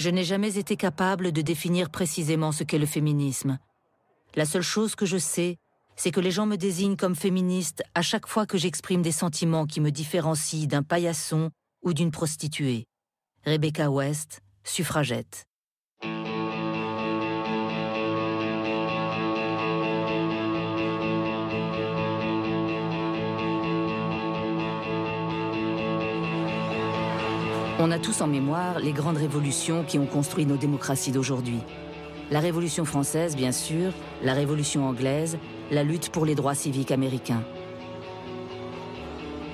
Je n'ai jamais été capable de définir précisément ce qu'est le féminisme. La seule chose que je sais, c'est que les gens me désignent comme féministe à chaque fois que j'exprime des sentiments qui me différencient d'un paillasson ou d'une prostituée. Rebecca West, suffragette. On a tous en mémoire les grandes révolutions qui ont construit nos démocraties d'aujourd'hui. La Révolution française, bien sûr, la Révolution anglaise, la lutte pour les droits civiques américains.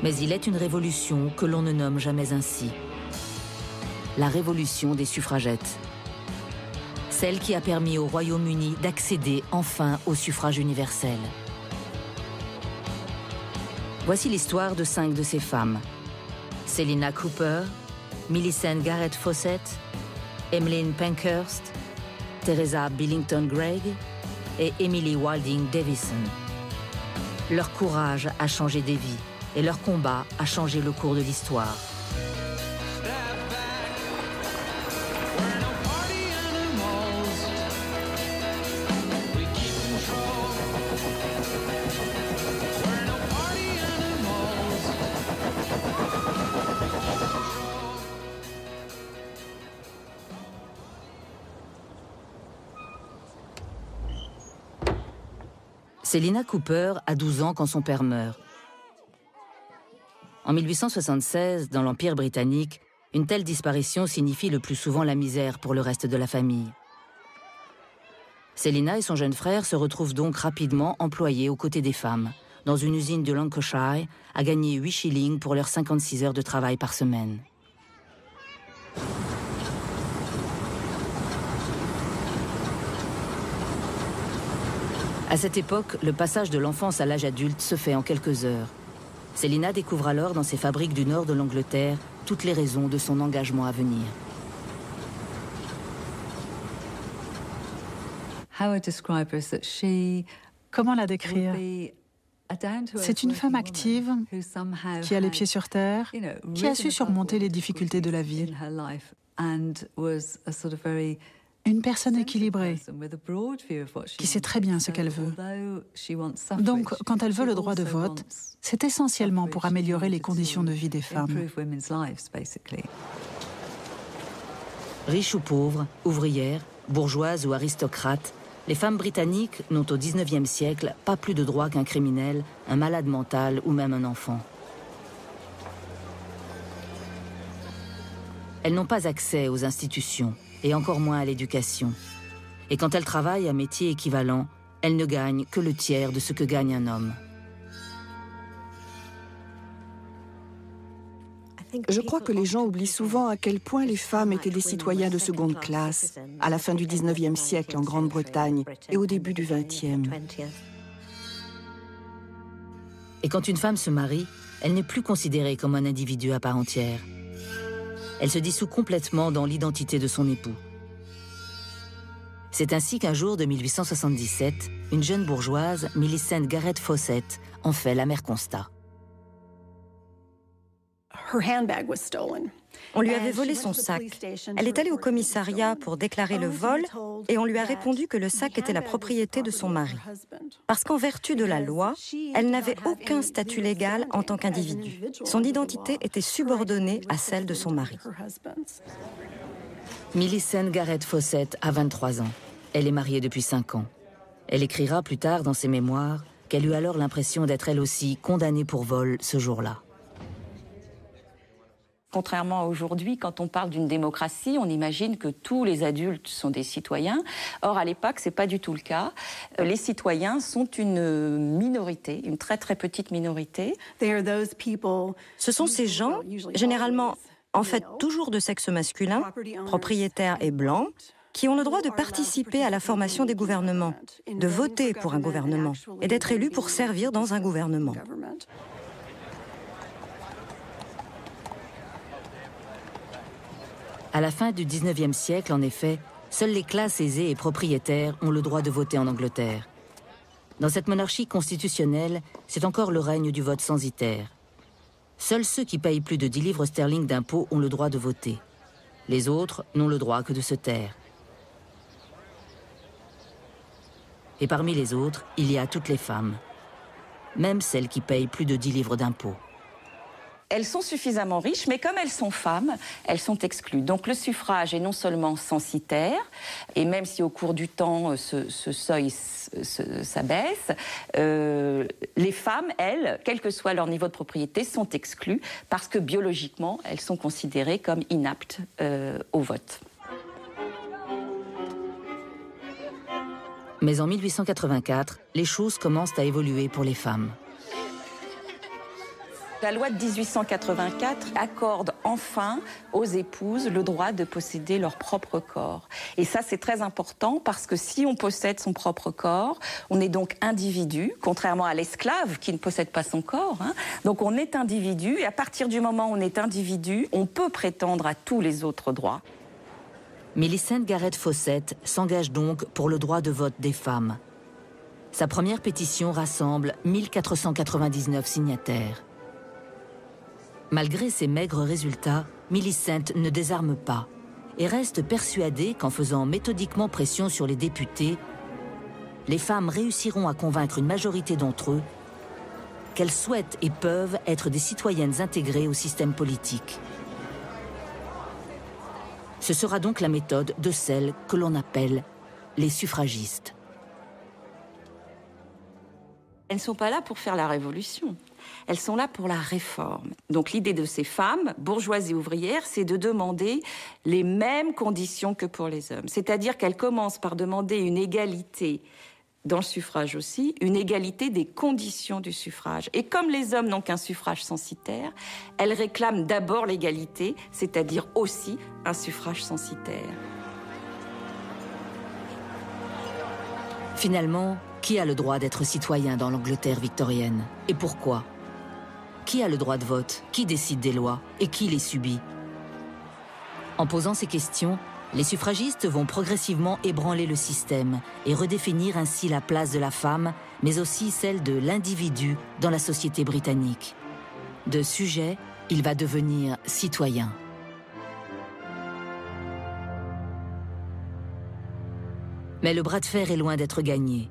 Mais il est une révolution que l'on ne nomme jamais ainsi. La révolution des suffragettes. Celle qui a permis au Royaume-Uni d'accéder enfin au suffrage universel. Voici l'histoire de 5 de ces femmes. Selina Cooper, Millicent Garrett Fawcett, Emmeline Pankhurst, Teresa Billington Gregg et Emily Wilding Davison. Leur courage a changé des vies et leur combat a changé le cours de l'histoire. Selina Cooper a 12 ans quand son père meurt. En 1876, dans l'Empire britannique, une telle disparition signifie le plus souvent la misère pour le reste de la famille. Selina et son jeune frère se retrouvent donc rapidement employés aux côtés des femmes, dans une usine de Lancashire, à gagner 8 shillings pour leurs 56 heures de travail par semaine. À cette époque, le passage de l'enfance à l'âge adulte se fait en quelques heures. Selina découvre alors dans ses fabriques du nord de l'Angleterre toutes les raisons de son engagement à venir. Comment la décrire? C'est une femme active, qui a les pieds sur terre, qui a su surmonter les difficultés de la vie. Une personne équilibrée, qui sait très bien ce qu'elle veut. Donc, quand elle veut le droit de vote, c'est essentiellement pour améliorer les conditions de vie des femmes. Riches ou pauvres, ouvrières, bourgeoises ou aristocrates, les femmes britanniques n'ont au XIXe siècle pas plus de droits qu'un criminel, un malade mental ou même un enfant. Elles n'ont pas accès aux institutions, et encore moins à l'éducation. Et quand elles travaillent à métier équivalent, elles ne gagnent que le tiers de ce que gagne un homme. Je crois que les gens oublient souvent à quel point les femmes étaient des citoyens de seconde classe à la fin du XIXe siècle en Grande-Bretagne et au début du XXe. Et quand une femme se marie, elle n'est plus considérée comme un individu à part entière. Elle se dissout complètement dans l'identité de son époux. C'est ainsi qu'un jour de 1877, une jeune bourgeoise, Millicent Garrett Fawcett, en fait l'amer constat. On lui avait volé son sac. Elle est allée au commissariat pour déclarer le vol et on lui a répondu que le sac était la propriété de son mari. Parce qu'en vertu de la loi, elle n'avait aucun statut légal en tant qu'individu. Son identité était subordonnée à celle de son mari. Millicent Garrett Fawcett a 23 ans. Elle est mariée depuis 5 ans. Elle écrira plus tard dans ses mémoires qu'elle eut alors l'impression d'être elle aussi condamnée pour vol ce jour-là. Contrairement à aujourd'hui, quand on parle d'une démocratie, on imagine que tous les adultes sont des citoyens. Or, à l'époque, ce n'est pas du tout le cas. Les citoyens sont une minorité, une très très petite minorité. Ce sont ces gens, généralement, en fait toujours de sexe masculin, propriétaires et blancs, qui ont le droit de participer à la formation des gouvernements, de voter pour un gouvernement et d'être élus pour servir dans un gouvernement. À la fin du XIXe siècle, en effet, seules les classes aisées et propriétaires ont le droit de voter en Angleterre. Dans cette monarchie constitutionnelle, c'est encore le règne du vote censitaire. Seuls ceux qui payent plus de 10 livres sterling d'impôts ont le droit de voter. Les autres n'ont le droit que de se taire. Et parmi les autres, il y a toutes les femmes, même celles qui payent plus de 10 livres d'impôts. Elles sont suffisamment riches, mais comme elles sont femmes, elles sont exclues. Donc le suffrage est non seulement censitaire, et même si au cours du temps ce seuil s'abaisse, les femmes, elles, quel que soit leur niveau de propriété, sont exclues parce que biologiquement, elles sont considérées comme inaptes au vote. Mais en 1884, les choses commencent à évoluer pour les femmes. La loi de 1884 accorde enfin aux épouses le droit de posséder leur propre corps. Et ça, c'est très important parce que si on possède son propre corps, on est donc individu, contrairement à l'esclave qui ne possède pas son corps. Donc on est individu et à partir du moment où on est individu, on peut prétendre à tous les autres droits. Millicent Garrett Fawcett s'engage donc pour le droit de vote des femmes. Sa première pétition rassemble 1499 signataires. Malgré ces maigres résultats, Millicent ne désarme pas et reste persuadée qu'en faisant méthodiquement pression sur les députés, les femmes réussiront à convaincre une majorité d'entre eux qu'elles souhaitent et peuvent être des citoyennes intégrées au système politique. Ce sera donc la méthode de celles que l'on appelle les suffragistes. Elles ne sont pas là pour faire la révolution. Elles sont là pour la réforme. Donc l'idée de ces femmes, bourgeoises et ouvrières, c'est de demander les mêmes conditions que pour les hommes. C'est-à-dire qu'elles commencent par demander une égalité dans le suffrage aussi, une égalité des conditions du suffrage. Et comme les hommes n'ont qu'un suffrage censitaire, elles réclament d'abord l'égalité, c'est-à-dire aussi un suffrage censitaire. Finalement, qui a le droit d'être citoyen dans l'Angleterre victorienne? Et pourquoi? Qui a le droit de vote? Qui décide des lois? Et qui les subit? En posant ces questions, les suffragistes vont progressivement ébranler le système et redéfinir ainsi la place de la femme, mais aussi celle de l'individu dans la société britannique. De sujet, il va devenir citoyen. Mais le bras de fer est loin d'être gagné.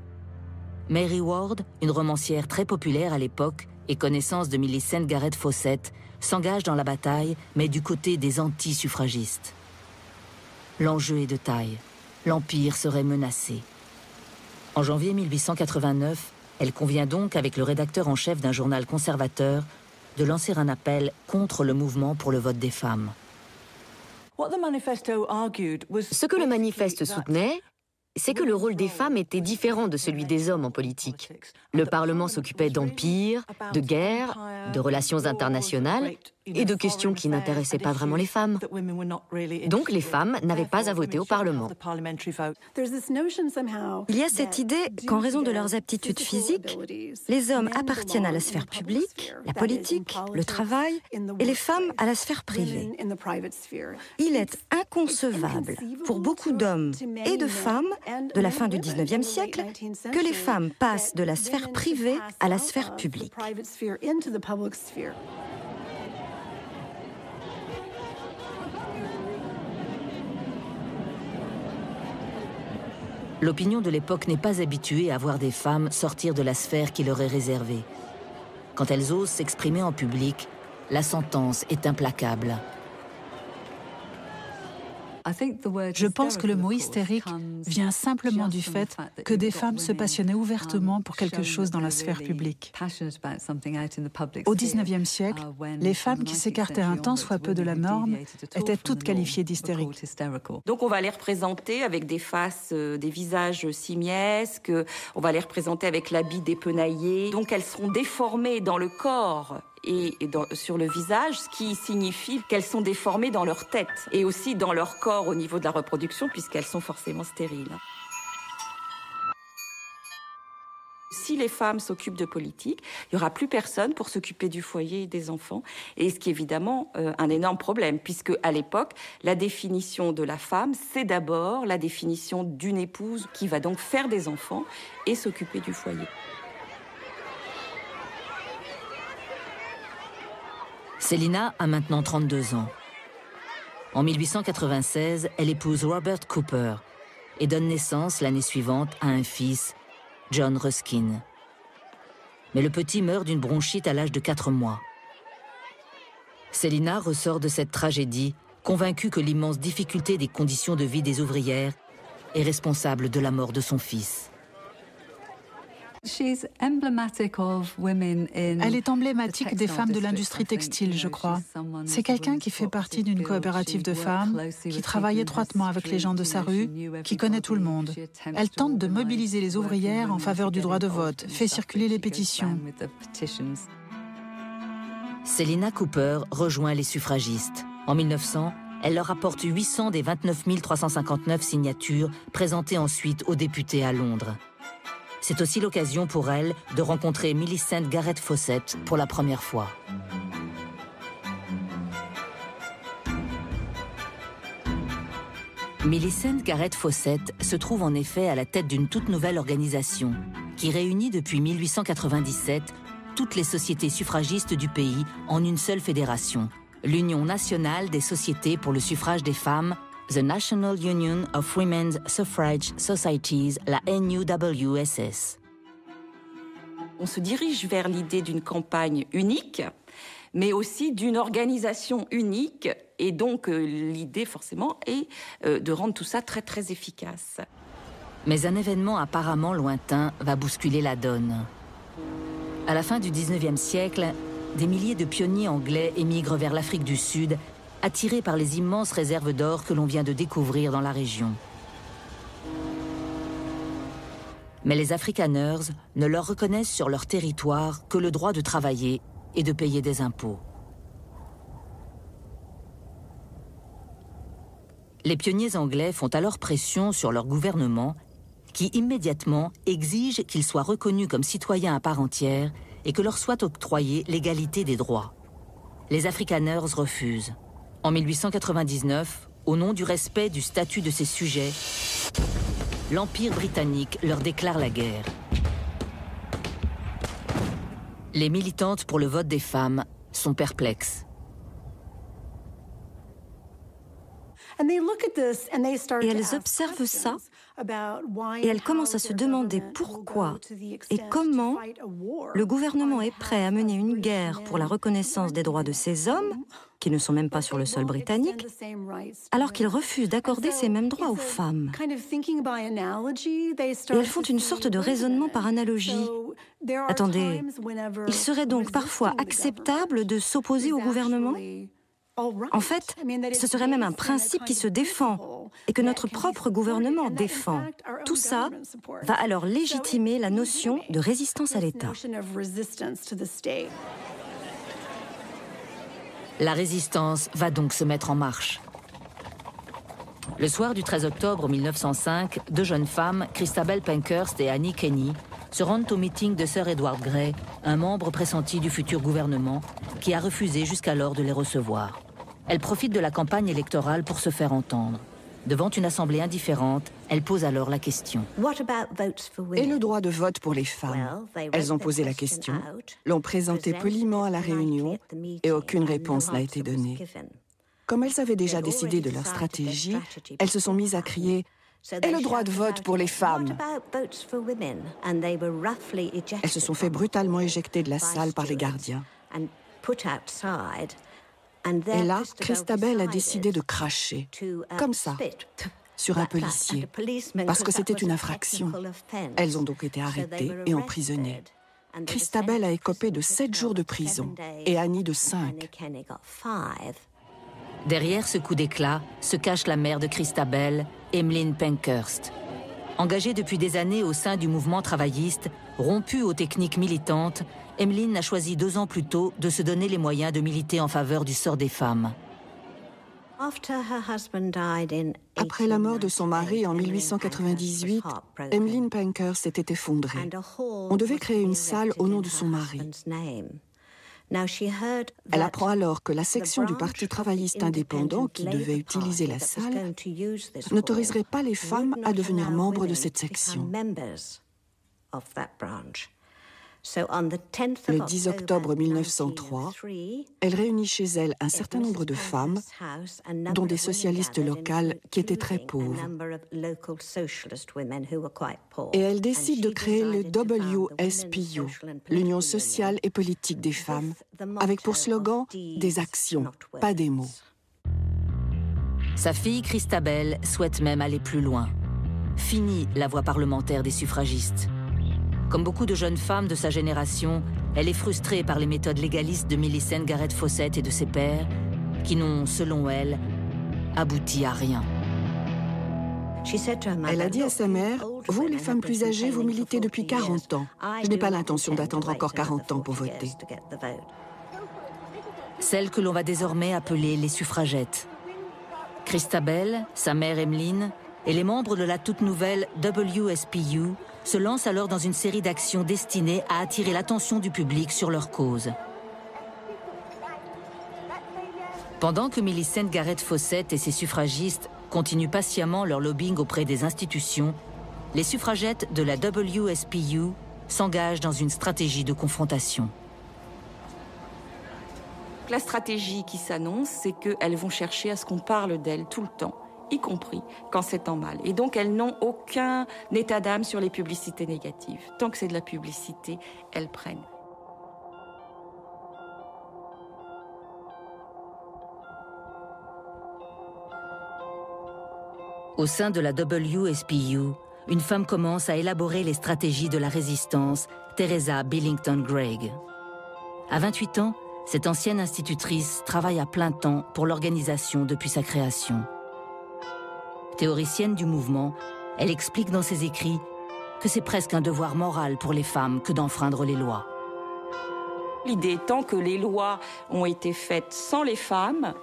Mary Ward, une romancière très populaire à l'époque et connaissance de Millicent Garrett Fawcett, s'engage dans la bataille, mais du côté des anti-suffragistes. L'enjeu est de taille. L'Empire serait menacé. En janvier 1889, elle convient donc avec le rédacteur en chef d'un journal conservateur de lancer un appel contre le mouvement pour le vote des femmes. Ce que le manifeste soutenait, c'est que le rôle des femmes était différent de celui des hommes en politique. Le Parlement s'occupait d'empire, de guerre, de relations internationales et de questions qui n'intéressaient pas vraiment les femmes. Donc les femmes n'avaient pas à voter au Parlement. Il y a cette idée qu'en raison de leurs aptitudes physiques, les hommes appartiennent à la sphère publique, la politique, le travail, et les femmes à la sphère privée. Il est inconcevable pour beaucoup d'hommes et de femmes de la fin du XIXe siècle que les femmes passent de la sphère privée à la sphère publique. L'opinion de l'époque n'est pas habituée à voir des femmes sortir de la sphère qui leur est réservée. Quand elles osent s'exprimer en public, la sentence est implacable. Je pense que le mot hystérique vient simplement du fait que des femmes se passionnaient ouvertement pour quelque chose dans la sphère publique. Au XIXe siècle, les femmes qui s'écartaient un tant soit peu de la norme étaient toutes qualifiées d'hystériques. Donc on va les représenter avec des faces, des visages simiesques, on va les représenter avec l'habit dépenaillé. Donc elles seront déformées dans le corps et sur le visage, ce qui signifie qu'elles sont déformées dans leur tête et aussi dans leur corps au niveau de la reproduction puisqu'elles sont forcément stériles. Si les femmes s'occupent de politique, il n'y aura plus personne pour s'occuper du foyer et des enfants, et ce qui est évidemment un énorme problème, puisque à l'époque, la définition de la femme, c'est d'abord la définition d'une épouse qui va donc faire des enfants et s'occuper du foyer. Selina a maintenant 32 ans. En 1896, elle épouse Robert Cooper et donne naissance l'année suivante à un fils, John Ruskin. Mais le petit meurt d'une bronchite à l'âge de 4 mois. Selina ressort de cette tragédie, convaincue que l'immense difficulté des conditions de vie des ouvrières est responsable de la mort de son fils. Elle est emblématique des femmes de l'industrie textile, je crois. C'est quelqu'un qui fait partie d'une coopérative de femmes, qui travaille étroitement avec les gens de sa rue, qui connaît tout le monde. Elle tente de mobiliser les ouvrières en faveur du droit de vote, fait circuler les pétitions. Selina Cooper rejoint les suffragistes. En 1900, elle leur apporte 800 des 29 359 signatures présentées ensuite aux députés à Londres. C'est aussi l'occasion pour elle de rencontrer Millicent Garrett Fawcett pour la première fois. Millicent Garrett Fawcett se trouve en effet à la tête d'une toute nouvelle organisation qui réunit depuis 1897 toutes les sociétés suffragistes du pays en une seule fédération, l'Union nationale des sociétés pour le suffrage des femmes, The National Union of Women's Suffrage Societies, la NUWSS. On se dirige vers l'idée d'une campagne unique, mais aussi d'une organisation unique. Et donc, l'idée, forcément, est de rendre tout ça très, très efficace. Mais un événement apparemment lointain va bousculer la donne. À la fin du 19e siècle, des milliers de pionniers anglais émigrent vers l'Afrique du Sud, attirés par les immenses réserves d'or que l'on vient de découvrir dans la région. Mais les Afrikaners ne leur reconnaissent sur leur territoire que le droit de travailler et de payer des impôts. Les pionniers anglais font alors pression sur leur gouvernement qui immédiatement exige qu'ils soient reconnus comme citoyens à part entière et que leur soit octroyée l'égalité des droits. Les Afrikaners refusent. En 1899, au nom du respect du statut de ses sujets, l'Empire britannique leur déclare la guerre. Les militantes pour le vote des femmes sont perplexes. Et elles observent ça, et elles commencent à se demander pourquoi et comment le gouvernement est prêt à mener une guerre pour la reconnaissance des droits de ces hommes, qui ne sont même pas sur le sol britannique, alors qu'ils refusent d'accorder ces mêmes droits aux femmes. Et elles font une sorte de raisonnement par analogie. Attendez, il serait donc parfois acceptable de s'opposer au gouvernement ? En fait, ce serait même un principe qui se défend et que notre propre gouvernement défend. Tout ça va alors légitimer la notion de résistance à l'État. La résistance va donc se mettre en marche. Le soir du 13 octobre 1905, deux jeunes femmes, Christabel Pankhurst et Annie Kenney, se rendent au meeting de Sir Edward Grey, un membre pressenti du futur gouvernement, qui a refusé jusqu'alors de les recevoir. Elles profitent de la campagne électorale pour se faire entendre. Devant une assemblée indifférente, elles posent alors la question. Et le droit de vote pour les femmes? Elles ont posé la question, l'ont présenté poliment à la réunion et aucune réponse n'a été donnée. Comme elles avaient déjà décidé de leur stratégie, elles se sont mises à crier « Et le droit de vote pour les femmes ?» Elles se sont fait brutalement éjecter de la salle par les gardiens. Et là, Christabel a décidé de cracher, comme ça, sur un policier, parce que c'était une infraction. Elles ont donc été arrêtées et emprisonnées. Christabel a écopé de 7 jours de prison et Annie de 5. Derrière ce coup d'éclat se cache la mère de Christabel, Emmeline Pankhurst. Engagée depuis des années au sein du mouvement travailliste, rompue aux techniques militantes, Emmeline a choisi 2 ans plus tôt de se donner les moyens de militer en faveur du sort des femmes. Après la mort de son mari en 1898, Emmeline Pankhurst s'était effondrée. On devait créer une salle au nom de son mari. Elle apprend alors que la section du Parti travailliste indépendant qui devait utiliser la salle n'autoriserait pas les femmes à devenir membres de cette section. Le 10 octobre 1903, elle réunit chez elle un certain nombre de femmes, dont des socialistes locales qui étaient très pauvres. Et elle décide de créer le WSPU, l'Union sociale et politique des femmes, avec pour slogan « Des actions, pas des mots ». Sa fille Christabel souhaite même aller plus loin. Fini la voie parlementaire des suffragistes. Comme beaucoup de jeunes femmes de sa génération, elle est frustrée par les méthodes légalistes de Millicent Garrett Fawcett et de ses pairs, qui n'ont, selon elle, abouti à rien. Elle a dit à sa mère, « Vous, les femmes plus âgées, vous militez depuis 40 ans. Je n'ai pas l'intention d'attendre encore 40 ans pour voter. » Celles que l'on va désormais appeler les suffragettes. Christabel, sa mère Emmeline et les membres de la toute nouvelle WSPU se lancent alors dans une série d'actions destinées à attirer l'attention du public sur leur cause. Pendant que Millicent Garrett Fawcett et ses suffragistes continuent patiemment leur lobbying auprès des institutions, les suffragettes de la WSPU s'engagent dans une stratégie de confrontation. La stratégie qui s'annonce, c'est qu'elles vont chercher à ce qu'on parle d'elles tout le temps, y compris quand c'est en mal. Et donc, elles n'ont aucun état d'âme sur les publicités négatives. Tant que c'est de la publicité, elles prennent. Au sein de la WSPU, une femme commence à élaborer les stratégies de la résistance, Teresa Billington Gregg. À 28 ans, cette ancienne institutrice travaille à plein temps pour l'organisation depuis sa création. Théoricienne du mouvement, elle explique dans ses écrits que c'est presque un devoir moral pour les femmes que d'enfreindre les lois. L'idée étant que les lois ont été faites sans les femmes,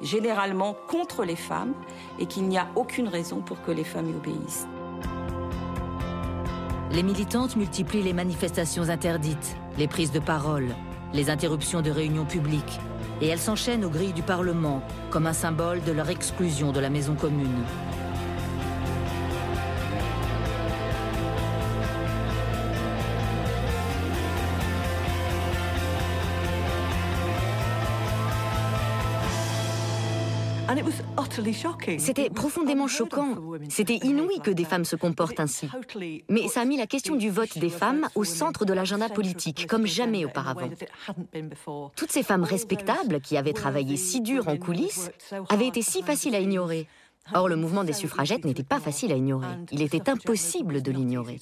généralement contre les femmes, et qu'il n'y a aucune raison pour que les femmes y obéissent. Les militantes multiplient les manifestations interdites, les prises de parole, les interruptions de réunions publiques, et elles s'enchaînent aux grilles du Parlement comme un symbole de leur exclusion de la maison commune. C'était profondément choquant. C'était inouï que des femmes se comportent ainsi. Mais ça a mis la question du vote des femmes au centre de l'agenda politique, comme jamais auparavant. Toutes ces femmes respectables, qui avaient travaillé si dur en coulisses, avaient été si faciles à ignorer. Or, le mouvement des suffragettes n'était pas facile à ignorer. Il était impossible de l'ignorer.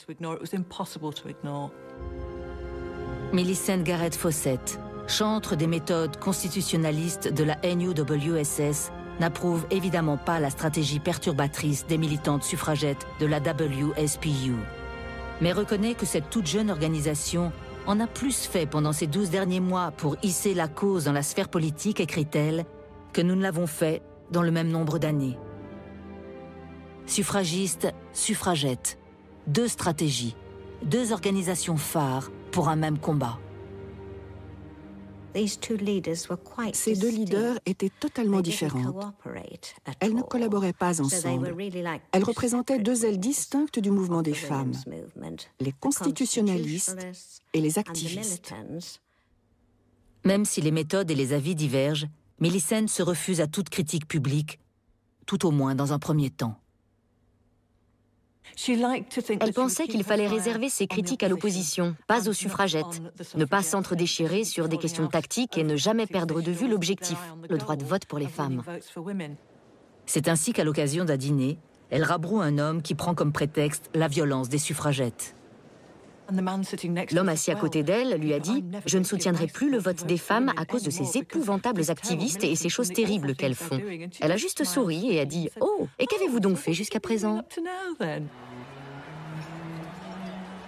Millicent Garrett Fawcett, chantre des méthodes constitutionnalistes de la NUWSS, n'approuve évidemment pas la stratégie perturbatrice des militantes suffragettes de la WSPU, mais reconnaît que cette toute jeune organisation en a plus fait pendant ces 12 derniers mois pour hisser la cause dans la sphère politique, écrit-elle, que nous ne l'avons fait dans le même nombre d'années. Suffragistes, suffragettes, deux stratégies, deux organisations phares pour un même combat. Ces deux leaders étaient totalement différentes. Elles ne collaboraient pas ensemble. Elles représentaient deux ailes distinctes du mouvement des femmes, les constitutionnalistes et les activistes. Même si les méthodes et les avis divergent, Millicent se refuse à toute critique publique, tout au moins dans un premier temps. Elle pensait qu'il fallait réserver ses critiques à l'opposition, pas aux suffragettes, ne pas s'entre-déchirer sur des questions tactiques et ne jamais perdre de vue l'objectif, le droit de vote pour les femmes. C'est ainsi qu'à l'occasion d'un dîner, elle rabroue un homme qui prend comme prétexte la violence des suffragettes. L'homme assis à côté d'elle lui a dit « Je ne soutiendrai plus le vote des femmes à cause de ces épouvantables activistes et ces choses terribles qu'elles font. » Elle a juste souri et a dit « Oh, et qu'avez-vous donc fait jusqu'à présent ?»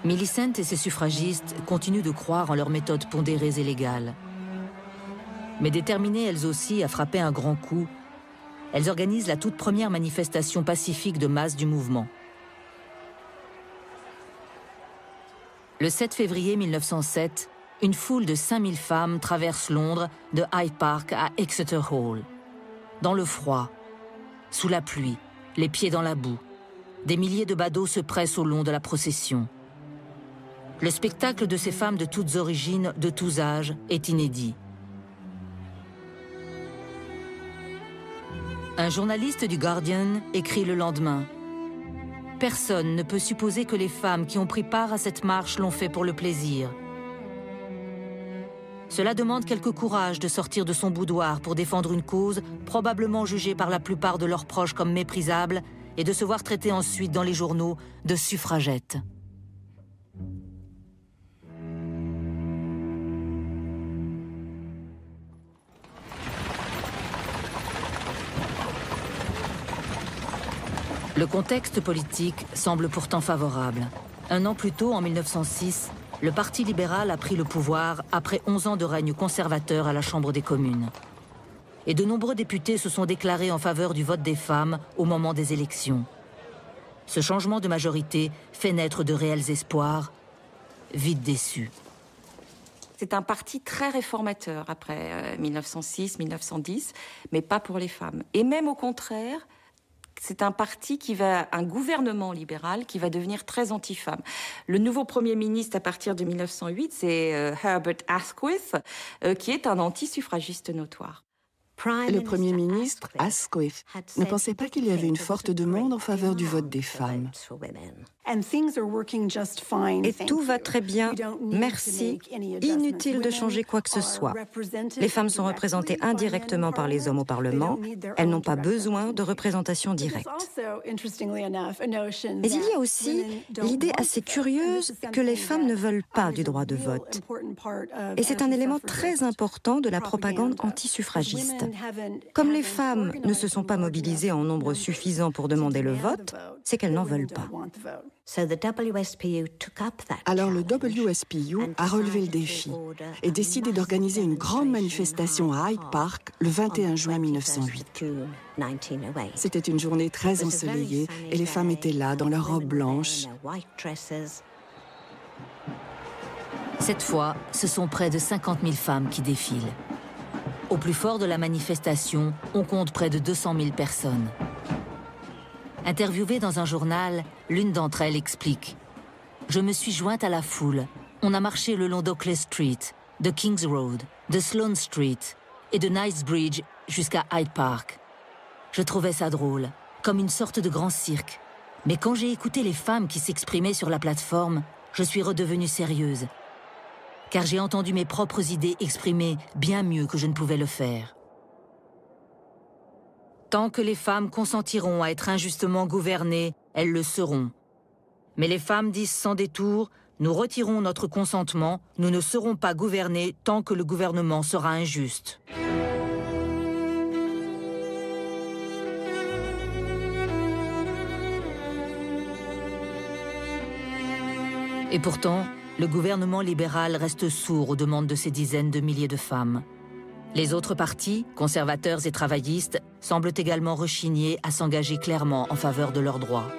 Millicent et ses suffragistes continuent de croire en leurs méthodes pondérées et légales. Mais déterminées elles aussi à frapper un grand coup, elles organisent la toute première manifestation pacifique de masse du mouvement. Le 7 février 1907, une foule de 5000 femmes traverse Londres de Hyde Park à Exeter Hall. Dans le froid, sous la pluie, les pieds dans la boue, des milliers de badauds se pressent au long de la procession. Le spectacle de ces femmes de toutes origines, de tous âges, est inédit. Un journaliste du Guardian écrit le lendemain: « Personne ne peut supposer que les femmes qui ont pris part à cette marche l'ont fait pour le plaisir. Cela demande quelque courage de sortir de son boudoir pour défendre une cause probablement jugée par la plupart de leurs proches comme méprisable et de se voir traiter ensuite dans les journaux de suffragettes. » Le contexte politique semble pourtant favorable. Un an plus tôt, en 1906, le Parti libéral a pris le pouvoir après 11 ans de règne conservateur à la Chambre des communes. Et de nombreux députés se sont déclarés en faveur du vote des femmes au moment des élections. Ce changement de majorité fait naître de réels espoirs, vite déçus. C'est un parti très réformateur après 1906-1910, mais pas pour les femmes. Et même au contraire, c'est un parti un gouvernement libéral qui va devenir très anti-femme. Le nouveau Premier ministre à partir de 1908, c'est Herbert Asquith, qui est un anti-suffragiste notoire. Le Premier ministre, Asquith, ne pensait pas qu'il y avait une forte demande en faveur du vote des femmes. Et tout va très bien, merci, inutile de changer quoi que ce soit. Les femmes sont représentées indirectement par les hommes au Parlement, elles n'ont pas besoin de représentation directe. Mais il y a aussi l'idée assez curieuse que les femmes ne veulent pas du droit de vote. Et c'est un élément très important de la propagande anti-suffragiste. Comme les femmes ne se sont pas mobilisées en nombre suffisant pour demander le vote, c'est qu'elles n'en veulent pas. Alors le WSPU a relevé le défi et décidé d'organiser une grande manifestation à Hyde Park le 21 juin 1908. C'était une journée très ensoleillée et les femmes étaient là dans leurs robes blanches. Cette fois, ce sont près de 50 000 femmes qui défilent. Au plus fort de la manifestation, on compte près de 200 000 personnes. Interviewée dans un journal, l'une d'entre elles explique: « Je me suis jointe à la foule. On a marché le long d'Oakley Street, de King's Road, de Sloane Street et de Knightsbridge jusqu'à Hyde Park. Je trouvais ça drôle, comme une sorte de grand cirque. Mais quand j'ai écouté les femmes qui s'exprimaient sur la plateforme, je suis redevenue sérieuse. Car j'ai entendu mes propres idées exprimées bien mieux que je ne pouvais le faire. Tant que les femmes consentiront à être injustement gouvernées, elles le seront. Mais les femmes disent sans détour, nous retirons notre consentement, nous ne serons pas gouvernées tant que le gouvernement sera injuste. » Et pourtant, le gouvernement libéral reste sourd aux demandes de ces dizaines de milliers de femmes. Les autres partis, conservateurs et travaillistes, semblent également rechigner à s'engager clairement en faveur de leurs droits.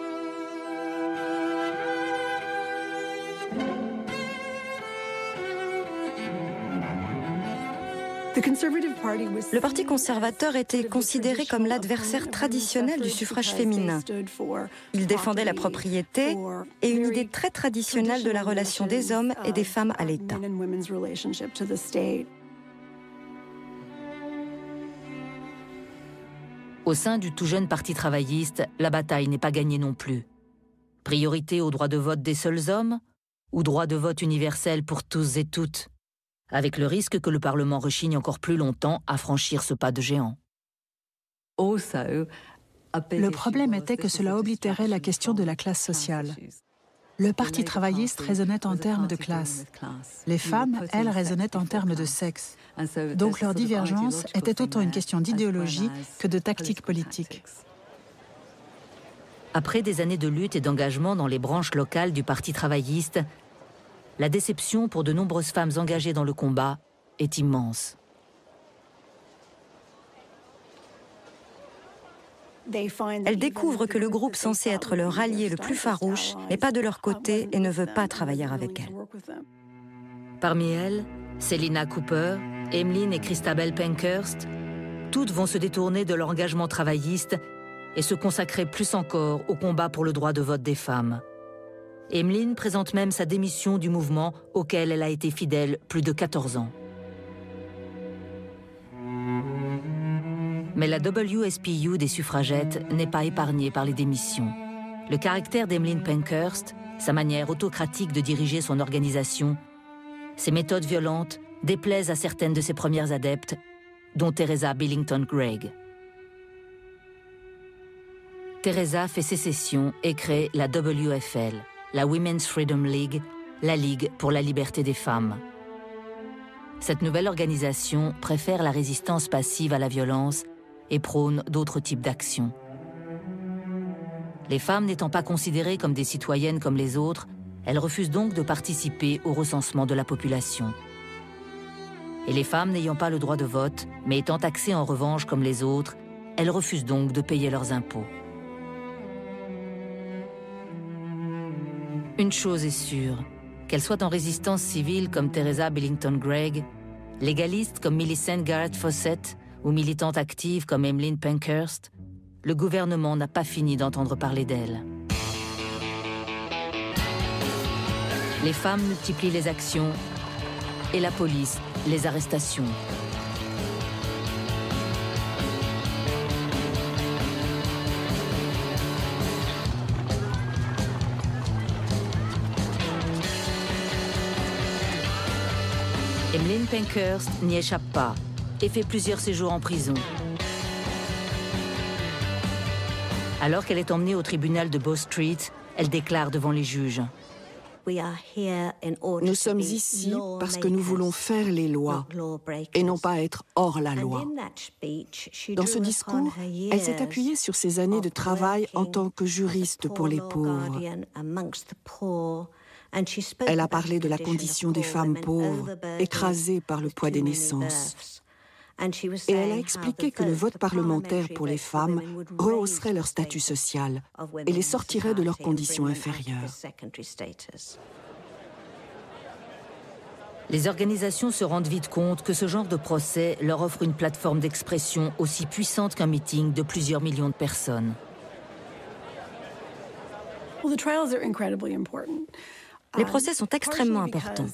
Le Parti conservateur était considéré comme l'adversaire traditionnel du suffrage féminin. Il défendait la propriété et une idée très traditionnelle de la relation des hommes et des femmes à l'État. Au sein du tout jeune Parti travailliste, la bataille n'est pas gagnée non plus. Priorité au droit de vote des seuls hommes ou droit de vote universel pour tous et toutes, avec le risque que le Parlement rechigne encore plus longtemps à franchir ce pas de géant. Le problème était que cela oblitérait la question de la classe sociale. Le Parti travailliste raisonnait en termes de classe. Les femmes, elles, raisonnaient en termes de sexe. Donc leur divergence était autant une question d'idéologie que de tactique politique. Après des années de lutte et d'engagement dans les branches locales du Parti travailliste, la déception pour de nombreuses femmes engagées dans le combat est immense. Elles découvrent que le groupe censé être leur allié le plus farouche n'est pas de leur côté et ne veut pas travailler avec elles. Parmi elles, Selina Cooper, Emmeline et Christabel Pankhurst, toutes vont se détourner de leur engagement travailliste et se consacrer plus encore au combat pour le droit de vote des femmes. Emmeline présente même sa démission du mouvement auquel elle a été fidèle plus de 14 ans. Mais la WSPU des suffragettes n'est pas épargnée par les démissions. Le caractère d'Emmeline Pankhurst, sa manière autocratique de diriger son organisation, ses méthodes violentes déplaisent à certaines de ses premières adeptes, dont Teresa Billington Gregg. Teresa fait sécession et crée la WFL, la Women's Freedom League, la Ligue pour la liberté des femmes. Cette nouvelle organisation préfère la résistance passive à la violence et prône d'autres types d'actions. Les femmes n'étant pas considérées comme des citoyennes comme les autres, elles refusent donc de participer au recensement de la population. Et les femmes n'ayant pas le droit de vote, mais étant taxées en revanche comme les autres, elles refusent donc de payer leurs impôts. Une chose est sûre, qu'elles soient en résistance civile comme Teresa Billington Gregg, légaliste comme Millicent Garrett Fawcett ou militante active comme Emmeline Pankhurst, le gouvernement n'a pas fini d'entendre parler d'elle. Les femmes multiplient les actions et la police les arrestations. Emmeline Pankhurst n'y échappe pas et fait plusieurs séjours en prison. Alors qu'elle est emmenée au tribunal de Bow Street, elle déclare devant les juges. Nous sommes ici parce que nous voulons faire les lois et non pas être hors la loi. Dans ce discours, elle s'est appuyée sur ses années de travail en tant que juriste pour les pauvres. Elle a parlé de la condition des femmes pauvres, écrasées par le poids des naissances. Et elle a expliqué que le vote parlementaire pour les femmes rehausserait leur statut social et les sortirait de leurs conditions inférieures. Les organisations se rendent vite compte que ce genre de procès leur offre une plateforme d'expression aussi puissante qu'un meeting de plusieurs millions de personnes. Les procès sont extrêmement importants.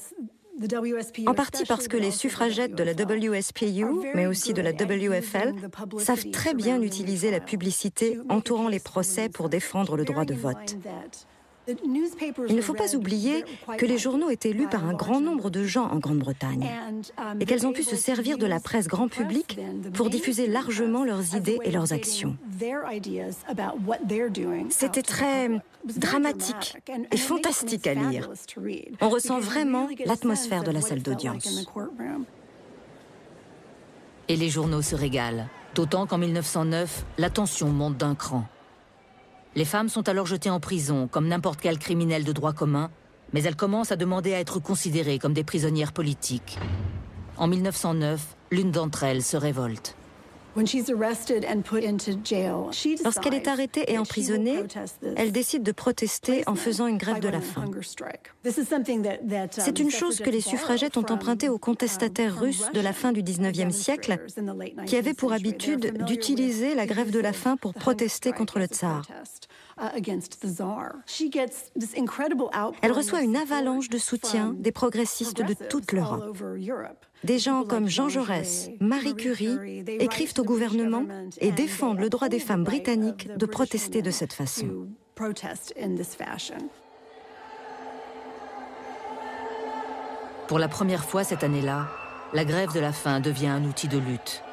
En partie parce que les suffragettes de la WSPU, mais aussi de la WFL, savent très bien utiliser la publicité entourant les procès pour défendre le droit de vote. Il ne faut pas oublier que les journaux étaient lus par un grand nombre de gens en Grande-Bretagne et qu'elles ont pu se servir de la presse grand public pour diffuser largement leurs idées et leurs actions. C'était très dramatique et fantastique à lire. On ressent vraiment l'atmosphère de la salle d'audience. Et les journaux se régalent, d'autant qu'en 1909, la tension monte d'un cran. Les femmes sont alors jetées en prison, comme n'importe quel criminel de droit commun, mais elles commencent à demander à être considérées comme des prisonnières politiques. En 1909, l'une d'entre elles se révolte. Lorsqu'elle est arrêtée et emprisonnée, elle décide de protester en faisant une grève de la faim. C'est une chose que les suffragettes ont empruntée aux contestataires russes de la fin du XIXe siècle, qui avaient pour habitude d'utiliser la grève de la faim pour protester contre le tsar. Elle reçoit une avalanche de soutien des progressistes de toute l'Europe. Des gens comme Jean Jaurès, Marie Curie écrivent au gouvernement et défendent le droit des femmes britanniques de protester de cette façon. Pour la première fois cette année-là, la grève de la faim devient un outil de lutte.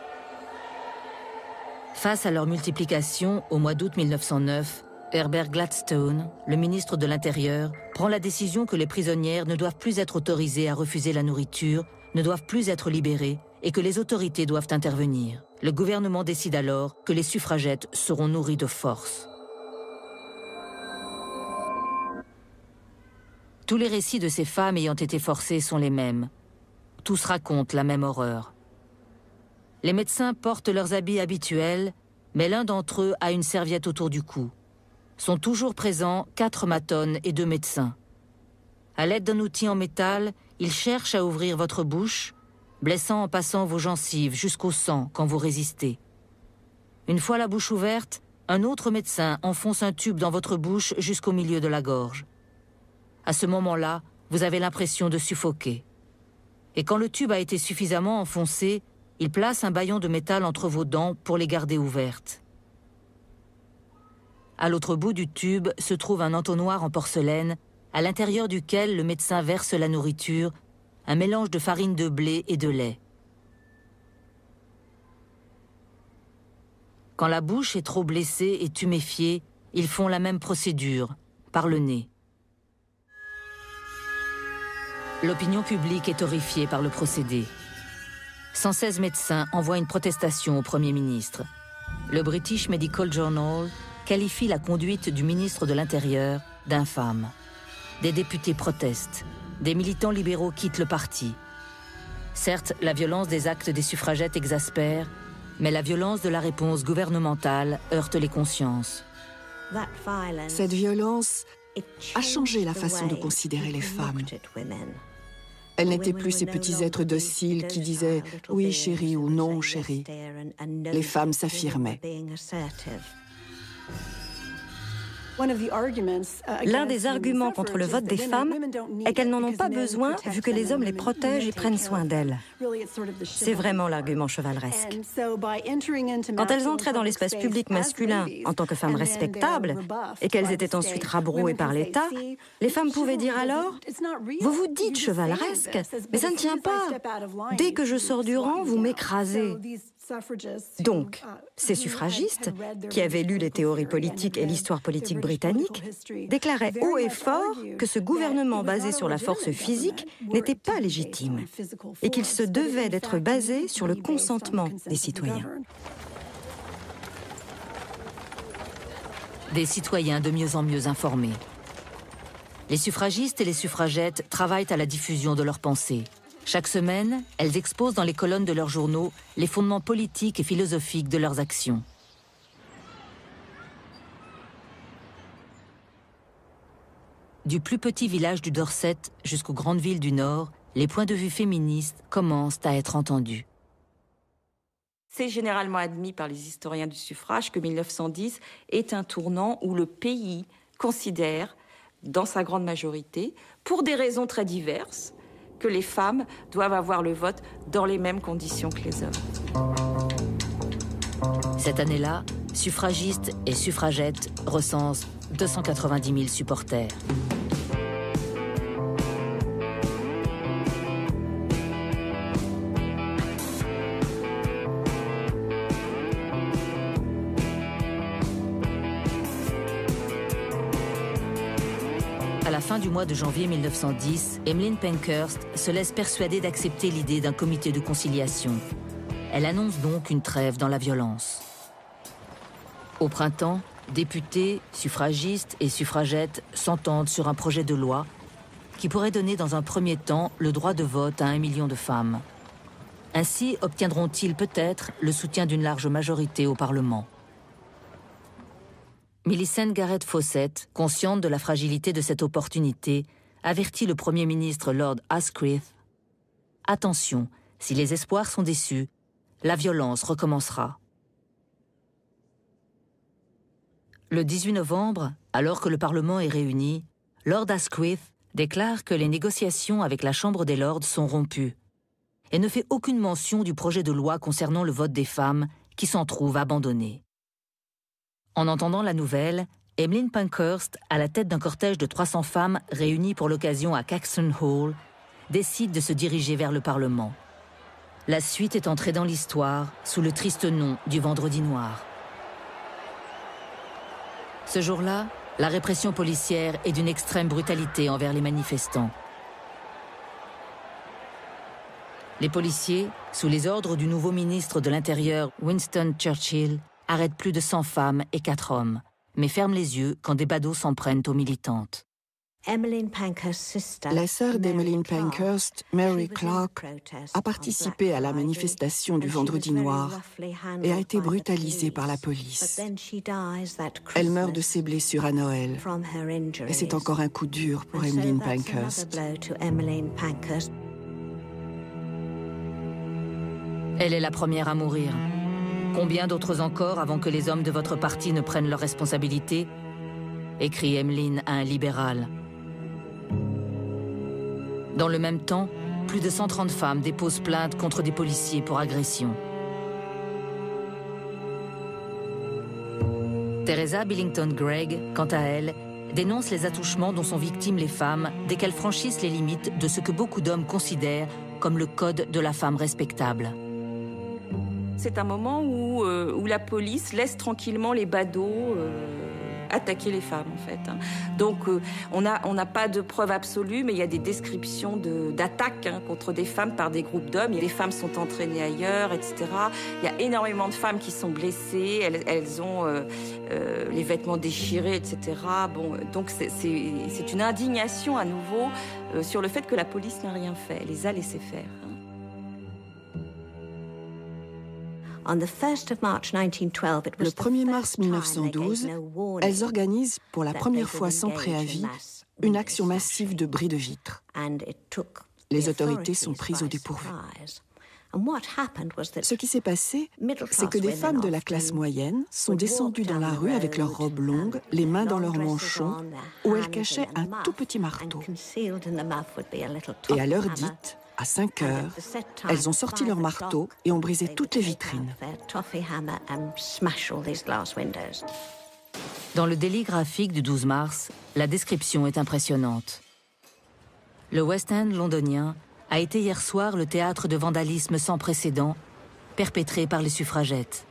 Face à leur multiplication, au mois d'août 1909, Herbert Gladstone, le ministre de l'Intérieur, prend la décision que les prisonnières ne doivent plus être autorisées à refuser la nourriture, ne doivent plus être libérées et que les autorités doivent intervenir. Le gouvernement décide alors que les suffragettes seront nourries de force. Tous les récits de ces femmes ayant été forcées sont les mêmes. Tous racontent la même horreur. Les médecins portent leurs habits habituels, mais l'un d'entre eux a une serviette autour du cou. Sont toujours présents 4 matrones et 2 médecins. À l'aide d'un outil en métal, ils cherchent à ouvrir votre bouche, blessant en passant vos gencives jusqu'au sang quand vous résistez. Une fois la bouche ouverte, un autre médecin enfonce un tube dans votre bouche jusqu'au milieu de la gorge. À ce moment-là, vous avez l'impression de suffoquer. Et quand le tube a été suffisamment enfoncé, il place un bâillon de métal entre vos dents pour les garder ouvertes. À l'autre bout du tube se trouve un entonnoir en porcelaine, à l'intérieur duquel le médecin verse la nourriture, un mélange de farine de blé et de lait. Quand la bouche est trop blessée et tuméfiée, ils font la même procédure, par le nez. L'opinion publique est horrifiée par le procédé. 116 médecins envoient une protestation au Premier ministre. Le British Medical Journal qualifie la conduite du ministre de l'Intérieur d'infâme. Des députés protestent. Des militants libéraux quittent le parti. Certes, la violence des actes des suffragettes exaspère, mais la violence de la réponse gouvernementale heurte les consciences. Cette violence a changé la façon de considérer les femmes. Elles n'étaient plus ces petits êtres dociles qui disaient « oui, chérie » ou « non, chérie ». Les femmes s'affirmaient. L'un des arguments contre le vote des femmes est qu'elles n'en ont pas besoin vu que les hommes les protègent et prennent soin d'elles. C'est vraiment l'argument chevaleresque. Quand elles entraient dans l'espace public masculin en tant que femmes respectables et qu'elles étaient ensuite rabrouées par l'État, les femmes pouvaient dire alors « Vous vous dites chevaleresque, mais ça ne tient pas. Dès que je sors du rang, vous m'écrasez. » Donc, ces suffragistes, qui avaient lu les théories politiques et l'histoire politique britannique, déclaraient haut et fort que ce gouvernement basé sur la force physique n'était pas légitime et qu'il se devait d'être basé sur le consentement des citoyens. Des citoyens de mieux en mieux informés. Les suffragistes et les suffragettes travaillent à la diffusion de leurs pensées. Chaque semaine, elles exposent dans les colonnes de leurs journaux les fondements politiques et philosophiques de leurs actions. Du plus petit village du Dorset jusqu'aux grandes villes du Nord, les points de vue féministes commencent à être entendus. C'est généralement admis par les historiens du suffrage que 1910 est un tournant où le pays considère, dans sa grande majorité, pour des raisons très diverses, que les femmes doivent avoir le vote dans les mêmes conditions que les hommes. Cette année-là, suffragistes et suffragettes recensent 290 000 supporters. À la fin du mois de janvier 1910, Emmeline Pankhurst se laisse persuader d'accepter l'idée d'un comité de conciliation. Elle annonce donc une trêve dans la violence. Au printemps, députés, suffragistes et suffragettes s'entendent sur un projet de loi qui pourrait donner dans un premier temps le droit de vote à 1 million de femmes. Ainsi obtiendront-ils peut-être le soutien d'une large majorité au Parlement. Millicent Garrett Fawcett, consciente de la fragilité de cette opportunité, avertit le Premier ministre Lord Asquith. « Attention, si les espoirs sont déçus, la violence recommencera. » Le 18 novembre, alors que le Parlement est réuni, Lord Asquith déclare que les négociations avec la Chambre des Lords sont rompues et ne fait aucune mention du projet de loi concernant le vote des femmes qui s'en trouve abandonné. En entendant la nouvelle, Emmeline Pankhurst, à la tête d'un cortège de 300 femmes réunies pour l'occasion à Caxton Hall, décide de se diriger vers le Parlement. La suite est entrée dans l'histoire sous le triste nom du Vendredi noir. Ce jour-là, la répression policière est d'une extrême brutalité envers les manifestants. Les policiers, sous les ordres du nouveau ministre de l'Intérieur Winston Churchill, arrêtent plus de 100 femmes et 4 hommes, mais ferment les yeux quand des badauds s'en prennent aux militantes. La sœur d'Emmeline Pankhurst, Mary Clark, a participé à la manifestation du Vendredi noir et a été brutalisée par la police. Elle meurt de ses blessures à Noël et c'est encore un coup dur pour Emmeline Pankhurst. Elle est la première à mourir. Combien d'autres encore avant que les hommes de votre parti ne prennent leurs responsabilités ? Écrit Emmeline à un libéral. Dans le même temps, plus de 130 femmes déposent plainte contre des policiers pour agression. Teresa Billington Gregg, quant à elle, dénonce les attouchements dont sont victimes les femmes dès qu'elles franchissent les limites de ce que beaucoup d'hommes considèrent comme le code de la femme respectable. C'est un moment où la police laisse tranquillement les badauds attaquer les femmes, en fait. Donc, on n'a pas de preuves absolues, mais il y a des descriptions d'attaques contre des femmes par des groupes d'hommes. Les femmes sont entraînées ailleurs, etc. Il y a énormément de femmes qui sont blessées. Elles ont les vêtements déchirés, etc. Bon, donc, c'est une indignation à nouveau sur le fait que la police n'a rien fait. Elle les a laissés faire. Le 1er mars 1912, elles organisent, pour la première fois sans préavis, une action massive de bris de vitres. Les autorités sont prises au dépourvu. Ce qui s'est passé, c'est que des femmes de la classe moyenne sont descendues dans la rue avec leurs robes longues, les mains dans leurs manchons, où elles cachaient un tout petit marteau. Et à l'heure dite, à 5 heures, elles ont sorti leur marteau et ont brisé toutes les vitrines. Dans le délit graphique du 12 mars, la description est impressionnante. Le West End londonien a été hier soir le théâtre de vandalisme sans précédent, perpétré par les suffragettes.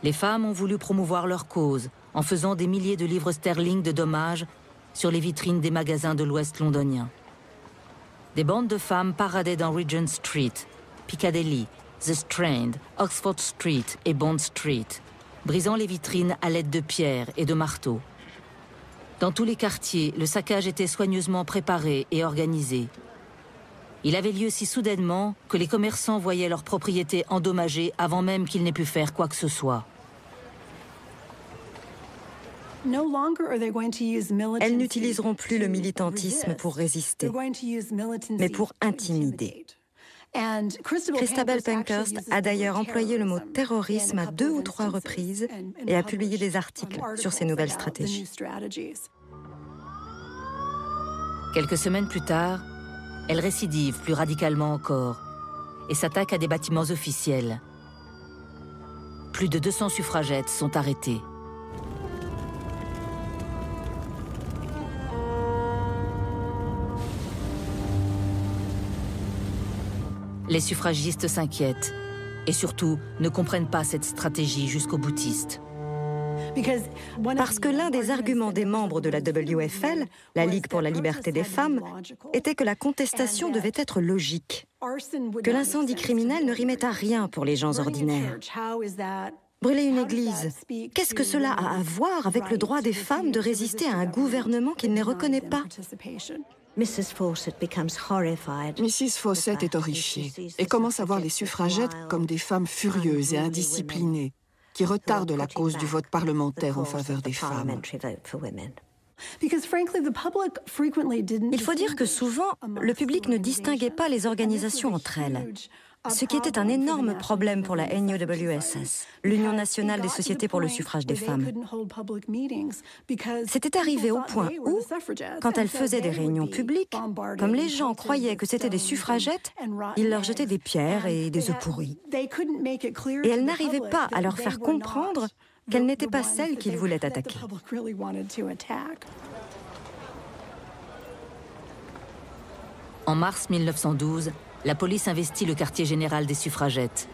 Les femmes ont voulu promouvoir leur cause en faisant des milliers de livres sterling de dommages sur les vitrines des magasins de l'Ouest londonien. Des bandes de femmes paradaient dans Regent Street, Piccadilly, The Strand, Oxford Street et Bond Street, brisant les vitrines à l'aide de pierres et de marteaux. Dans tous les quartiers, le saccage était soigneusement préparé et organisé. Il avait lieu si soudainement que les commerçants voyaient leurs propriétés endommagées avant même qu'ils n'aient pu faire quoi que ce soit. Elles n'utiliseront plus le militantisme pour résister, mais pour intimider. Christabel Pankhurst a d'ailleurs employé le mot terrorisme à 2 ou 3 reprises et a publié des articles sur ces nouvelles stratégies. Quelques semaines plus tard, elle récidive plus radicalement encore et s'attaque à des bâtiments officiels. Plus de 200 suffragettes sont arrêtées. Les suffragistes s'inquiètent et surtout ne comprennent pas cette stratégie jusqu'au boutiste. Parce que l'un des arguments des membres de la WFL, la Ligue pour la liberté des femmes, était que la contestation devait être logique, que l'incendie criminel ne rimait à rien pour les gens ordinaires. Brûler une église, qu'est-ce que cela a à voir avec le droit des femmes de résister à un gouvernement qui ne les reconnaît pas ? Mrs. Fawcett est horrifiée et commence à voir les suffragettes comme des femmes furieuses et indisciplinées qui retardent la cause du vote parlementaire en faveur des femmes. Il faut dire que souvent, le public ne distinguait pas les organisations entre elles, ce qui était un énorme problème pour la NUWSS, l'Union nationale des sociétés pour le suffrage des femmes. C'était arrivé au point où, quand elles faisaient des réunions publiques, comme les gens croyaient que c'était des suffragettes, ils leur jetaient des pierres et des œufs pourris. Et elles n'arrivaient pas à leur faire comprendre qu'elles n'étaient pas celles qu'ils voulaient attaquer. En mars 1912, la police investit le quartier général des suffragettes.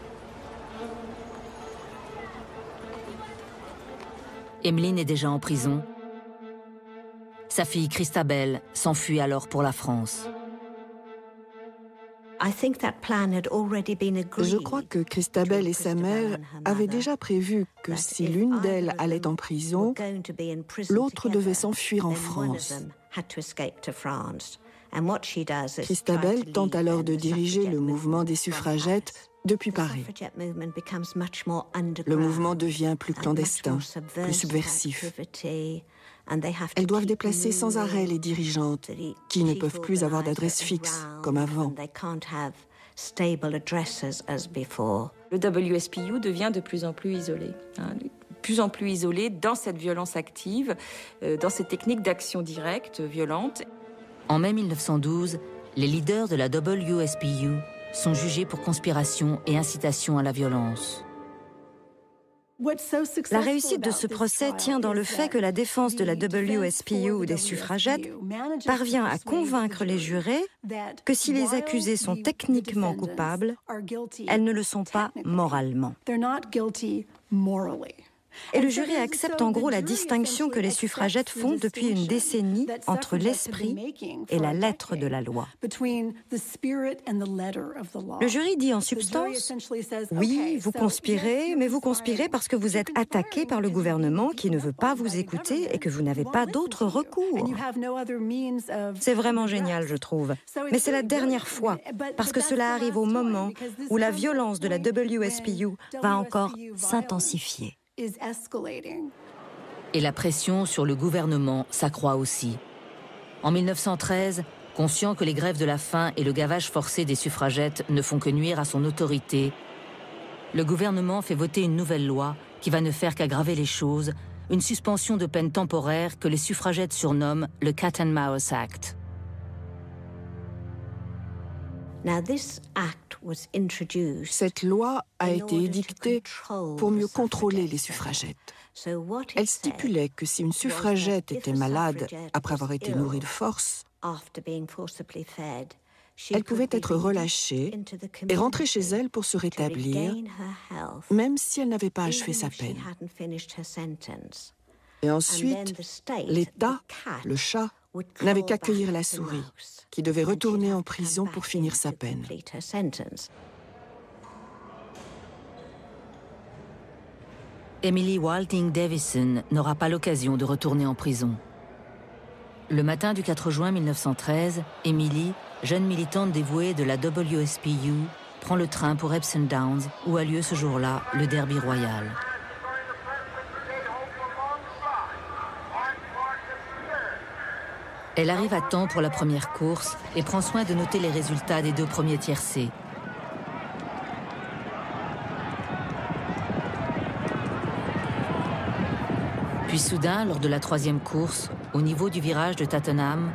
Emmeline est déjà en prison. Sa fille Christabel s'enfuit alors pour la France. Je crois que Christabel et sa mère avaient déjà prévu que si l'une d'elles allait en prison, l'autre devait s'enfuir en France. Christabel tente alors de diriger le mouvement des suffragettes depuis Paris. Le mouvement devient plus clandestin, plus subversif. Elles doivent déplacer sans arrêt les dirigeantes, qui ne peuvent plus avoir d'adresse fixe comme avant. Le WSPU devient de plus en plus isolé, dans cette violence active, dans ces techniques d'action directe violente. En mai 1912, les leaders de la WSPU sont jugés pour conspiration et incitation à la violence. La réussite de ce procès tient dans le fait que la défense de la WSPU ou des suffragettes parvient à convaincre les jurés que si les accusés sont techniquement coupables, elles ne le sont pas moralement. Et le jury accepte en gros la distinction que les suffragettes font depuis une décennie entre l'esprit et la lettre de la loi. Le jury dit en substance « Oui, vous conspirez, mais vous conspirez parce que vous êtes attaqué par le gouvernement qui ne veut pas vous écouter et que vous n'avez pas d'autre recours. » C'est vraiment génial, je trouve. Mais c'est la dernière fois, parce que cela arrive au moment où la violence de la WSPU va encore s'intensifier. Et la pression sur le gouvernement s'accroît aussi. En 1913, conscient que les grèves de la faim et le gavage forcé des suffragettes ne font que nuire à son autorité, le gouvernement fait voter une nouvelle loi qui va ne faire qu'aggraver les choses, une suspension de peine temporaire que les suffragettes surnomment le Cat and Mouse Act. Cette loi a été édictée pour mieux contrôler les suffragettes. Elle stipulait que si une suffragette était malade après avoir été nourrie de force, elle pouvait être relâchée et rentrer chez elle pour se rétablir, même si elle n'avait pas achevé sa peine. Et ensuite, l'État, le chat, n'avait qu'accueillir la souris, qui devait retourner en prison pour finir sa peine. Emily Wilding Davison n'aura pas l'occasion de retourner en prison. Le matin du 4 juin 1913, Emily, jeune militante dévouée de la WSPU, prend le train pour Epsom Downs, où a lieu ce jour-là le derby royal. Elle arrive à temps pour la première course et prend soin de noter les résultats des 2 premiers tiercés. Puis soudain, lors de la 3e course, au niveau du virage de Tattenham,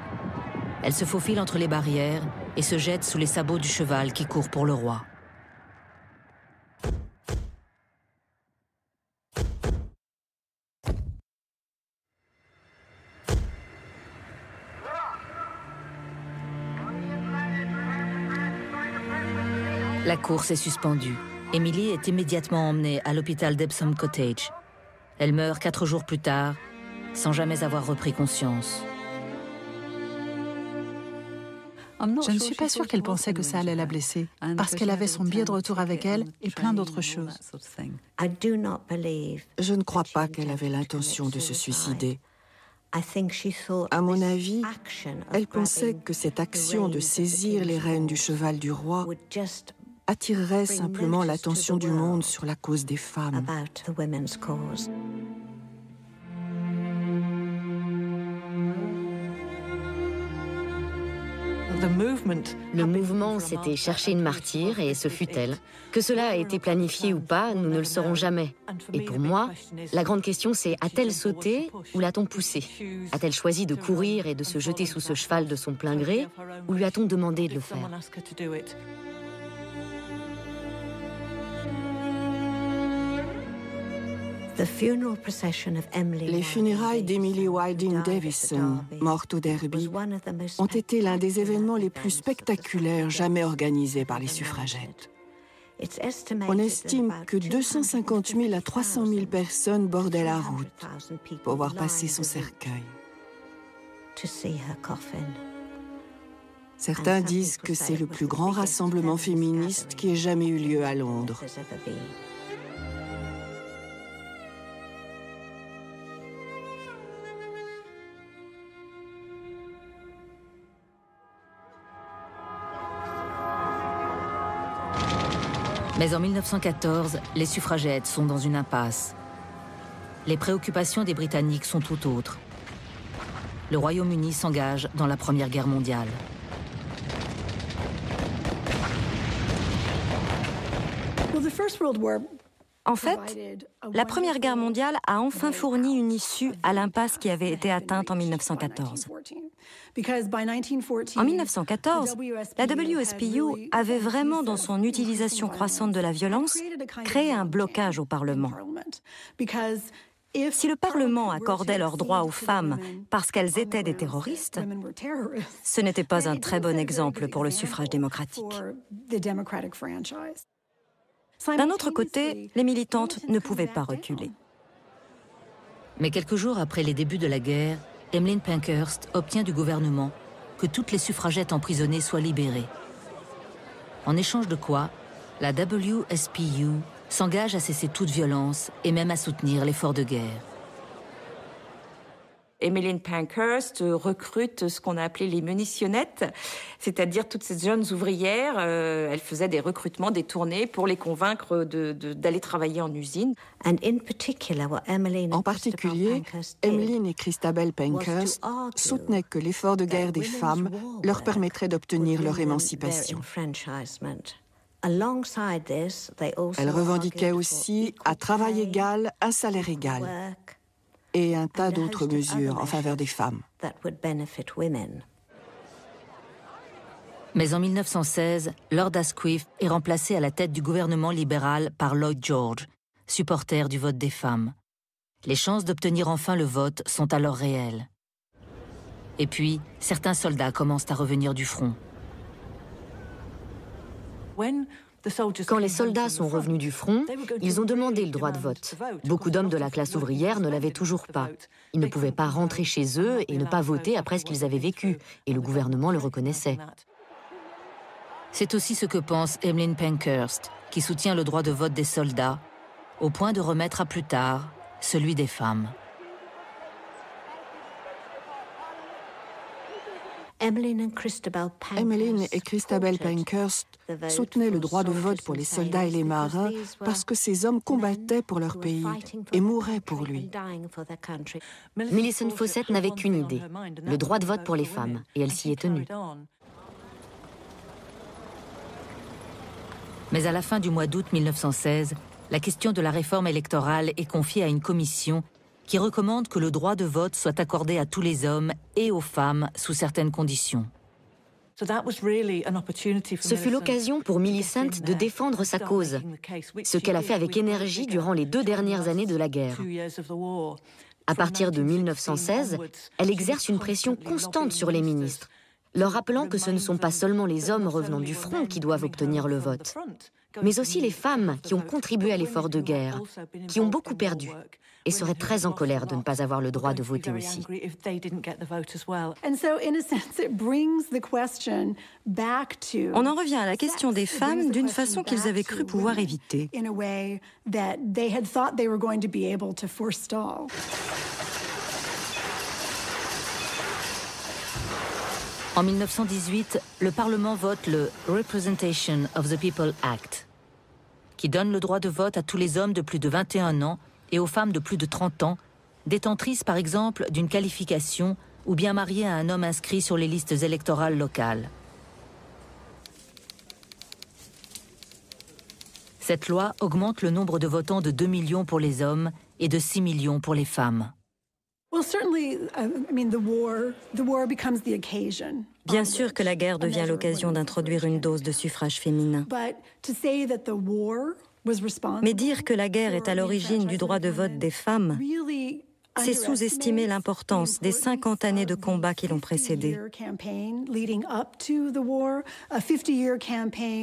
elle se faufile entre les barrières et se jette sous les sabots du cheval qui court pour le roi. La course est suspendue. Emily est immédiatement emmenée à l'hôpital d'Epsom Cottage. Elle meurt 4 jours plus tard, sans jamais avoir repris conscience. Je ne suis pas sûre qu'elle pensait que ça allait la blesser, parce qu'elle avait son billet de retour avec elle et plein d'autres choses. Je ne crois pas qu'elle avait l'intention de se suicider. À mon avis, elle pensait que cette action de saisir les rênes du cheval du roi attirerait simplement l'attention du monde sur la cause des femmes. Le mouvement, c'était chercher une martyre et ce fut elle. Que cela a été planifié ou pas, nous ne le saurons jamais. Et pour moi, la grande question c'est, a-t-elle sauté ou l'a-t-on poussée? A-t-elle choisi de courir et de se jeter sous ce cheval de son plein gré ou lui a-t-on demandé de le faire? Les funérailles d'Emily Wilding Davison, morte au Derby, ont été l'un des événements les plus spectaculaires jamais organisés par les suffragettes. On estime que 250 000 à 300 000 personnes bordaient la route pour voir passer son cercueil. Certains disent que c'est le plus grand rassemblement féministe qui ait jamais eu lieu à Londres. Mais en 1914, les suffragettes sont dans une impasse. Les préoccupations des Britanniques sont tout autres. Le Royaume-Uni s'engage dans la Première Guerre mondiale. En fait, la Première Guerre mondiale a enfin fourni une issue à l'impasse qui avait été atteinte en 1914. En 1914, la WSPU avait vraiment, dans son utilisation croissante de la violence, créé un blocage au Parlement. Si le Parlement accordait leurs droits aux femmes parce qu'elles étaient des terroristes, ce n'était pas un très bon exemple pour le suffrage démocratique. D'un autre côté, les militantes ne pouvaient pas reculer. Mais quelques jours après les débuts de la guerre, Emmeline Pankhurst obtient du gouvernement que toutes les suffragettes emprisonnées soient libérées. En échange de quoi, la WSPU s'engage à cesser toute violence et même à soutenir l'effort de guerre. Emmeline Pankhurst recrute ce qu'on a appelé les munitionnettes, c'est-à-dire toutes ces jeunes ouvrières. Elle faisait des recrutements, des tournées pour les convaincre d'aller travailler en usine. En particulier, Emmeline et Christabel Pankhurst soutenaient que l'effort de guerre des femmes leur permettrait d'obtenir leur émancipation. Elles revendiquaient aussi à travail égal, un salaire égal et un tas d'autres mesures en faveur des femmes. Mais en 1916, Lord Asquith est remplacé à la tête du gouvernement libéral par Lloyd George, supporter du vote des femmes. Les chances d'obtenir enfin le vote sont alors réelles. Et puis, certains soldats commencent à revenir du front. Quand les soldats sont revenus du front, ils ont demandé le droit de vote. Beaucoup d'hommes de la classe ouvrière ne l'avaient toujours pas. Ils ne pouvaient pas rentrer chez eux et ne pas voter après ce qu'ils avaient vécu, et le gouvernement le reconnaissait. C'est aussi ce que pense Emmeline Pankhurst, qui soutient le droit de vote des soldats, au point de remettre à plus tard celui des femmes. Emmeline et Christabel Pankhurst soutenaient le droit de vote pour les soldats et les marins parce que ces hommes combattaient pour leur pays et mouraient pour lui. Millicent Fawcett n'avait qu'une idée, le droit de vote pour les femmes, et elle s'y est tenue. Mais à la fin du mois d'août 1916, la question de la réforme électorale est confiée à une commission qui recommande que le droit de vote soit accordé à tous les hommes et aux femmes sous certaines conditions. Ce fut l'occasion pour Millicent de défendre sa cause, ce qu'elle a fait avec énergie durant les 2 dernières années de la guerre. À partir de 1916, elle exerce une pression constante sur les ministres, leur rappelant que ce ne sont pas seulement les hommes revenant du front qui doivent obtenir le vote, mais aussi les femmes qui ont contribué à l'effort de guerre, qui ont beaucoup perdu et seraient très en colère de ne pas avoir le droit de voter aussi. On en revient à la question des femmes d'une façon qu'ils avaient cru pouvoir éviter. En 1918, le Parlement vote le Representation of the People Act, qui donne le droit de vote à tous les hommes de plus de 21 ans et aux femmes de plus de 30 ans, détentrices par exemple d'une qualification ou bien mariées à un homme inscrit sur les listes électorales locales. Cette loi augmente le nombre de votants de 2 millions pour les hommes et de 6 millions pour les femmes. Bien sûr que la guerre devient l'occasion d'introduire une dose de suffrage féminin. Mais dire que la guerre est à l'origine du droit de vote des femmes, c'est sous-estimer l'importance des 50 années de combat qui l'ont précédé.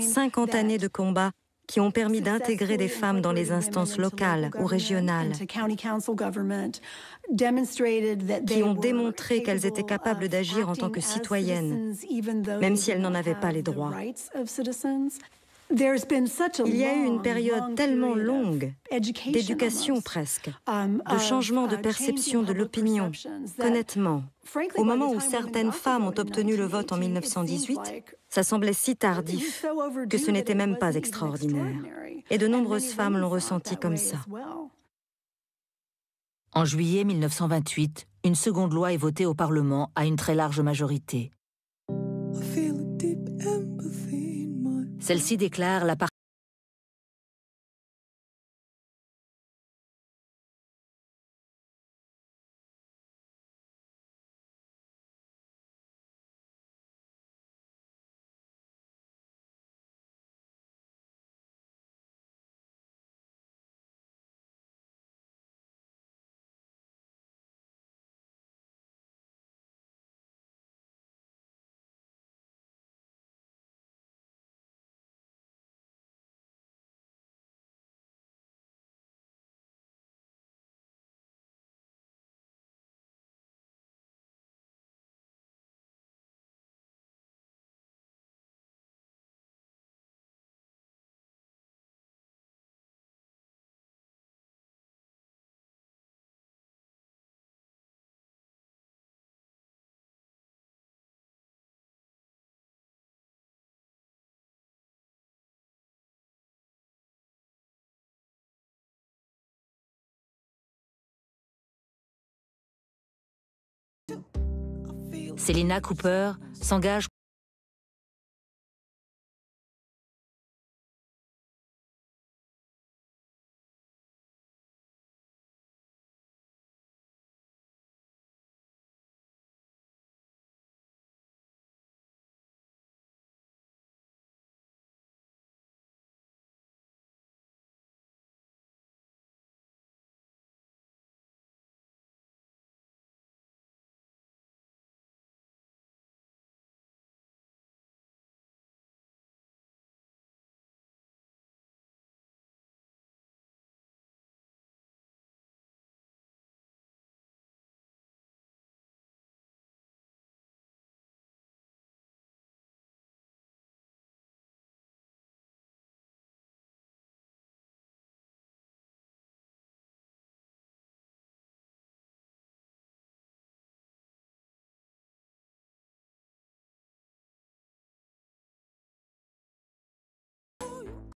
50 années de combat qui ont permis d'intégrer des femmes dans les instances locales ou régionales, qui ont démontré qu'elles étaient capables d'agir en tant que citoyennes, même si elles n'en avaient pas les droits. Il y a eu une période tellement longue, d'éducation presque, de changement de perception de l'opinion, qu'honnêtement, au moment où certaines femmes ont obtenu le vote en 1918, ça semblait si tardif que ce n'était même pas extraordinaire. Et de nombreuses femmes l'ont ressenti comme ça. En juillet 1928, une seconde loi est votée au Parlement à une très large majorité. Celle-ci déclare la Selina Cooper s'engage